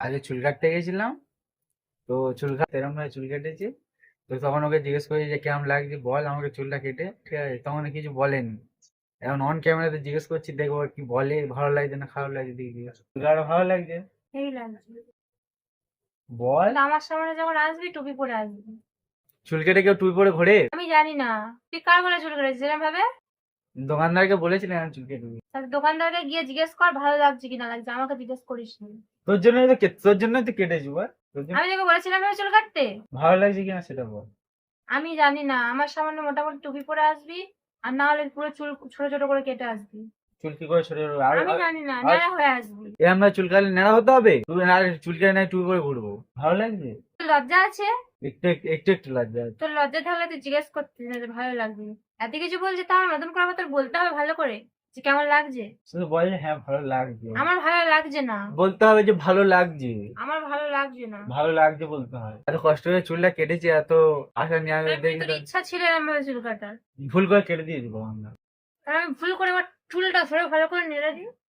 আগে চুল কাটতে গেছিলাম। তো চুল কাটতে এরকম ভাবে চুল কেটেছি। তো তখন ওকে জিজ্ঞেস করি যে কেমন লাগছে, বল আমাকে চুলটা কেটে। ঠিক আছে, তখন ও কিছু বলেনি। এখন অন ক্যামেরাতে জিজ্ঞেস করছি, দেখবো ও কি বলে, ভালো লাগছে না খারাপ লাগছে দিকে জিজ্ঞেস চুল কাটা ভালো লাগছে এই লাগছে। বল। কিন্তু আমার সামনে যখন আসবি টুপি পরে আসবি। চুল কেটে কেউ টুপি পরে ঘোরে? আমি জানি না তুই কার বলে চুল কেটেছিস এরকম ভাবে। দোকানদারকে বলেছিলেন আমি চুল কেটে দিবি। তাহলে দোকানদারকে গিয়ে জিজ্ঞেস কর ভালো লাগছে কিনা লাগছে, আমাকে জিজ্ঞেস করিস নি। তোর জন্যই তো কেটেছি, বল। তোর জন্য আমি তোকে বলেছিলাম ভাবে চুল কাটতে। ভালো লাগছে কিনা সেটা বল। আমি জানি না, আমার সামনে মোটামুটি টুপি পরে আসবি, আর না হলে পুরো চুল ছোট ছোট করে কেটে আসবি। চুল কি করে ছোট ছোট আর আমি আর- জানি না, আর ন্যাড়া হয়ে আসবি। এরম ভাবে চুল কাটলে ন্যাড়া হতে হবে? তুই না চুল কেটে নাই টুপি পরে ঘুরবো, ভালো লাগছে? তোর লজ্জা আছে? একটু একটু একটু একটু লজ্জা আছে। তোর লজ্জা থাকলে তুই জিজ্ঞেস করতিস না যে ভালো লাগবে। এত কিছু বলছে তাহলে নতুন করে আবার তোর বলতে হবে ভালো করে যে কেমন লাগছে। শুধু বল যে হ্যাঁ ভালো লাগছে। আমার ভালো লাগছে না। বলতে হবে যে ভালো লাগছে। আমার ভালো লাগছে না। ভালো লাগছে বলতে হয়। এত কষ্ট করে চুলটা কেটেছি, এত আশা নিয়ে আমি তারপরে দেখি তোর তো ইচ্ছা ছিল এরম ভাবে চুল কাটার। ভুল করে কেটে দিয়ে দিবো আমরা। আর আমি ভুল করে আমার চুলটা ধরে ভালো করে নেড়ে দিই।